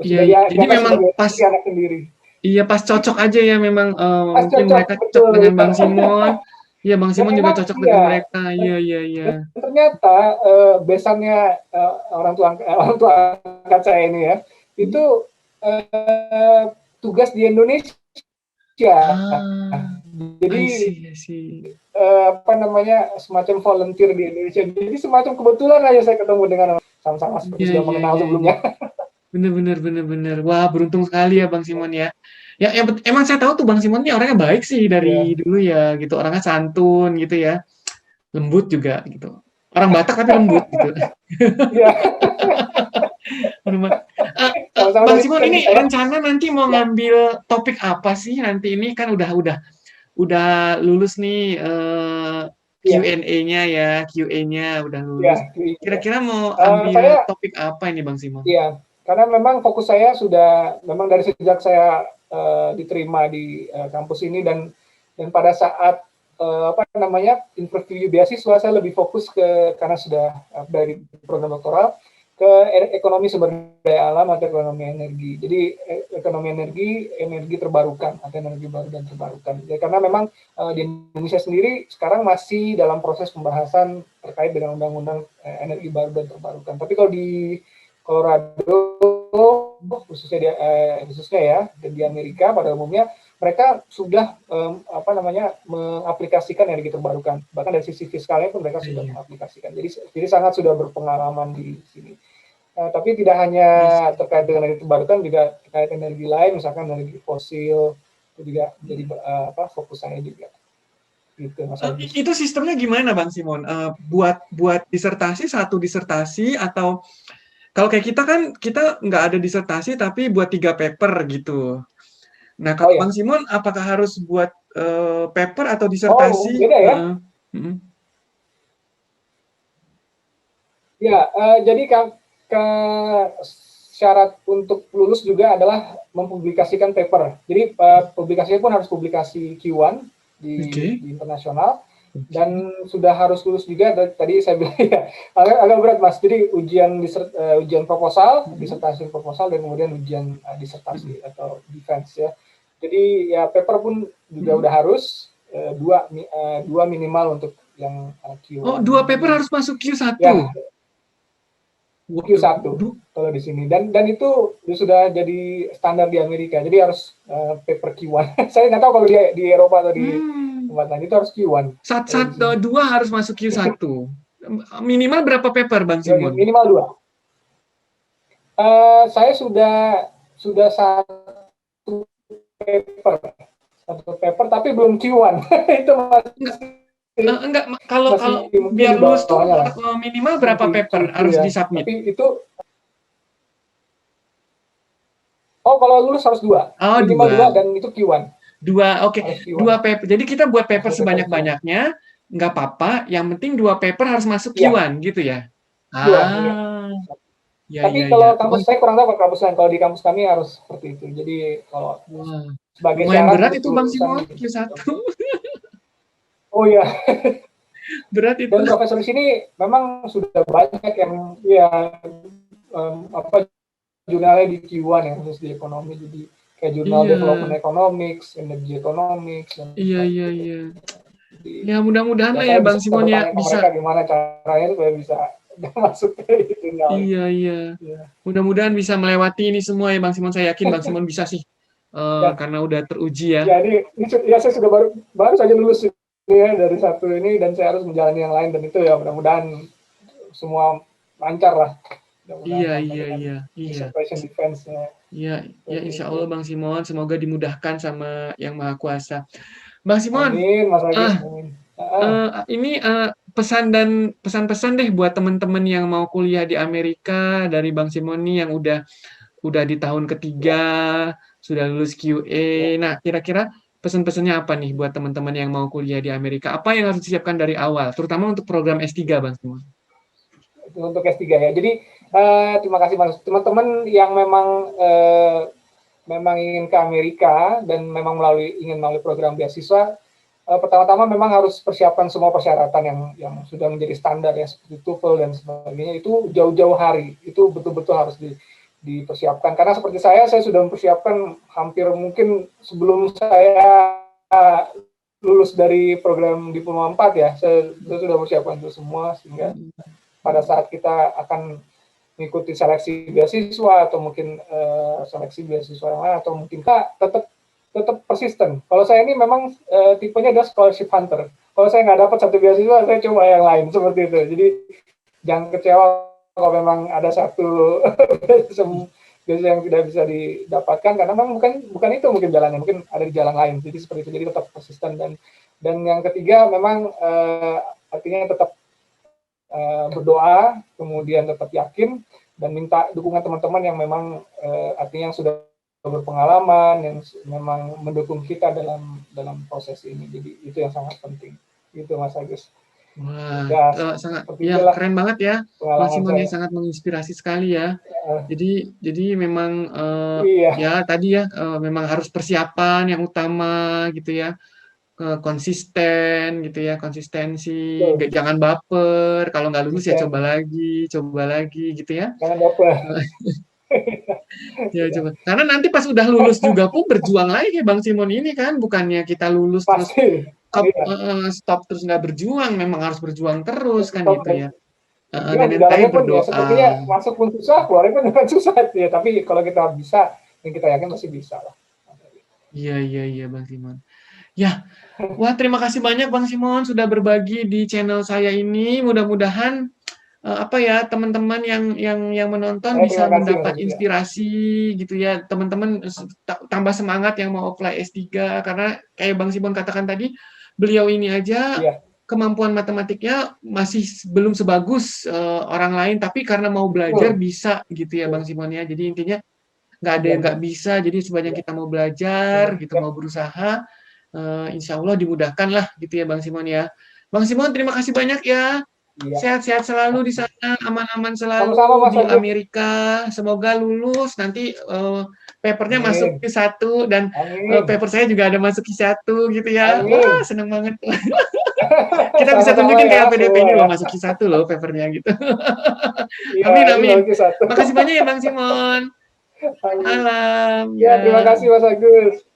Jadi memang pas anak sendiri. Iya pas cocok aja ya memang mungkin cocok, mereka cocok dengan Bang Simon. Iya Bang Simon juga cocok dengan mereka. Iya. Ternyata besannya orang tua angkat saya ini ya, itu tugas di Indonesia. Jadi apa namanya, semacam volunteer di Indonesia. Jadi semacam kebetulan aja saya ketemu dengan sama-sama seperti Iya, sudah iya, mengenal iya, sebelumnya. bener, bener, bener. Wah, beruntung sekali ya Bang Simon ya. Ya, emang saya tahu tuh Bang Simon ini orangnya baik sih dari Iya, dulu ya, gitu. Orangnya santun gitu ya, lembut juga gitu. Orang Batak tapi lembut gitu. iya, sama-sama Bang dari Simon dari ini saya. rencana nanti mau Ya, ngambil topik apa sih nanti ini kan udah lulus nih iya, Q&A-nya ya, QA-nya udah iya. lulus. Kira-kira mau Saya, ambil topik apa ini Bang Simon? iya, karena memang fokus saya sudah, memang dari sejak saya diterima di kampus ini, dan pada saat apa namanya, interview beasiswa, saya lebih fokus ke, karena sudah dari program doktoral, ke ekonomi sumber daya alam atau ekonomi energi. Jadi ekonomi energi terbarukan atau energi baru dan terbarukan. Ya, karena memang di Indonesia sendiri sekarang masih dalam proses pembahasan terkait dengan undang-undang energi baru dan terbarukan. Tapi kalau di Colorado, khususnya ya, dan di Amerika pada umumnya, mereka sudah apa namanya, mengaplikasikan energi terbarukan. Bahkan dari sisi fiskalnya pun mereka sudah Iya. mengaplikasikan. Jadi sangat sudah berpengalaman di sini. Tapi tidak hanya terkait dengan energi terbarukan, juga terkait energi lain, misalkan energi fosil, itu juga jadi fokus saya juga. Gitu, Mas Agus. Itu sistemnya gimana Bang Simon? Buat disertasi, satu disertasi, atau kalau kayak kita kan kita nggak ada disertasi tapi buat 3 paper gitu. Nah, Oh kalau Bang ya, Simon apakah harus buat paper atau oh disertasi? beda ya. Heeh. Mm-mm. Ya, jadi syarat untuk lulus juga adalah mempublikasikan paper. Jadi publikasinya pun harus publikasi Q1 Oke. di internasional, dan sudah harus lulus juga. Tadi saya bilang ya, agak berat Mas. Jadi ujian proposal, disertasi proposal, dan kemudian ujian disertasi atau defense ya. Jadi ya paper pun juga udah harus dua minimal untuk yang Oh, Q1. 2 paper Jadi harus masuk Q1. ya, Waduh, Q1 kalau di sini, dan itu sudah jadi standar di Amerika, jadi harus paper Q1. Saya nggak tahu kalau di Eropa atau di hmm. tempat lain, itu harus Q1 kalau di sini. 2 harus masuk Q1. Minimal berapa paper Bang Ya, Simon? minimal 2. Saya sudah paper satu paper tapi belum Q1. Itu Enggak, masih enggak, kalau masih mungkin biar di lulus tuh bawahnya lah, minimal berapa masih paper Q2 harus ya. disubmit? Tapi itu, oh kalau lulus harus 2, Oh, minimal 2, 2. dan itu Q1. 2, oke. Harus Q1. 2 paper. Jadi kita buat paper Hasil paper Q1. sebanyak-banyaknya, nggak apa-apa. Yang penting 2 paper harus masuk Iya, Q1 gitu ya? Q1, iya. Ah, ya, ya, Tapi ya. kalau Oh, kampus saya kurang tahu kampus lain. Kalau di kampus kami harus seperti itu. Jadi kalau wah. sebagai Lumayan syarat berat untuk itu Bang kelulusan. Simon, Q1. Oh iya, Berat itu. dan profesor di sini memang sudah banyak yang ya apa, jurnalnya di Q1 ya, khusus di ekonomi. Jadi kayak jurnal Iya, Development Economics, Energy Economics, dan iya, iya, gitu. iya. Jadi Ya mudah-mudahan ya lah ya saya Bang bisa Simon ya bertanya ke bisa. mereka gimana caranya supaya bisa masuk ke jurnal. Iya, iya. Ya. Mudah-mudahan bisa melewati ini semua ya Bang Simon. Saya yakin Bang Simon bisa sih. Ya, Karena udah teruji ya. ya ini ya saya sudah baru saja lulus ya dari satu ini, dan saya harus menjalani yang lain, dan itu ya mudah-mudahan semua lancar lah, mudah-mudahan Iya, sampai iya, dengan iya, iya. dissertation defense-nya Iya, ya seperti insya itu. Allah Bang Simon, semoga dimudahkan sama Yang Maha Kuasa. Bang Simon, Amin, Mas ah, Agus, amin. ini pesan dan pesan-pesan deh buat teman-teman yang mau kuliah di Amerika dari Bang Simon nih yang udah di tahun ketiga, Ya, sudah lulus QA. ya. Nah, kira-kira pesan-pesannya apa nih buat teman-teman yang mau kuliah di Amerika? Apa yang harus disiapkan dari awal, terutama untuk program S3, Bang Simon? Itu untuk S3 ya. Jadi terima kasih Mas. Teman-teman yang memang ingin ke Amerika dan memang ingin melalui program beasiswa, pertama-tama memang harus persiapkan semua persyaratan yang sudah menjadi standar ya, seperti TOEFL dan sebagainya. Itu jauh-jauh hari, itu betul-betul harus dipersiapkan. Karena seperti saya sudah mempersiapkan hampir mungkin sebelum saya lulus dari program Diploma 4 ya, saya sudah mempersiapkan itu semua, sehingga pada saat kita akan mengikuti seleksi beasiswa atau mungkin seleksi beasiswa yang lain, atau mungkin tetap persisten. Kalau saya ini memang tipenya adalah scholarship hunter. kalau saya nggak dapat satu beasiswa, saya coba yang lain seperti itu. Jadi jangan kecewa kalau memang ada satu beasiswa yang tidak bisa didapatkan karena memang bukan itu mungkin jalannya, mungkin ada di jalan lain. Jadi seperti itu. Jadi tetap persisten dan yang ketiga memang artinya tetap berdoa, kemudian tetap yakin dan minta dukungan teman-teman yang memang artinya yang sudah berpengalaman, yang memang mendukung kita dalam proses ini. Jadi itu yang sangat penting. Itu Mas Agus. Wah, Ya, sangat seperti ya itulah keren banget ya, Bang pengalaman Simon ya, saya. sangat menginspirasi sekali ya. Jadi memang Iya, ya tadi ya memang harus persiapan yang utama gitu ya, konsisten gitu ya, konsistensi, betul. jangan baper, kalau nggak lulus ya Konsisten. coba lagi gitu ya. Jangan baper. Ya Ya, coba. Karena nanti pas udah lulus juga pun berjuang lagi kayak Bang Simon ini kan, bukannya kita lulus terus pasti. Iya. stop terus nggak berjuang, memang harus berjuang terus kan Stop gitu ya. berjuang Dan di yang terakhir dalamnya pun ya berdoa. sepertinya masuk pun susah, keluarnya pun juga susah ya. Tapi kalau kita bisa, dan kita yakin pasti bisa lah. Iya Bang Simon. Ya, wah terima kasih banyak Bang Simon sudah berbagi di channel saya ini. Mudah-mudahan apa ya teman-teman yang menonton bisa Terima kasih Mas mendapat Agus ya. inspirasi gitu ya. Teman-teman tambah semangat yang mau apply S3 karena kayak Bang Simon katakan tadi, beliau ini aja Iya, kemampuan matematiknya masih belum sebagus orang lain, tapi karena mau belajar betul. bisa gitu ya Bang Betul. Simon ya. Jadi intinya nggak ada yang Belajar. nggak bisa, jadi sebanyak Ya. kita mau belajar gitu, mau berusaha, insya Allah dimudahkan lah gitu ya Bang Simon ya. Bang Simon terima kasih banyak ya, Iya. sehat-sehat selalu di sana, aman-aman Sama-sama selalu Mas di Agus. Amerika, semoga lulus nanti papernya masuk Amin. Q1 dan Amin. paper saya juga ada masuk Q1 gitu ya. Wah Amin. seneng banget. Kita bisa Sama-sama tunjukin ke ya LPDP semua ini ya. loh masuk Q1 loh papernya gitu. Iya, Amin ini amin. lagi satu. Makasih banyak ya Bang Simon. Amin. Malam Ya, ya. terima kasih Mas Agus.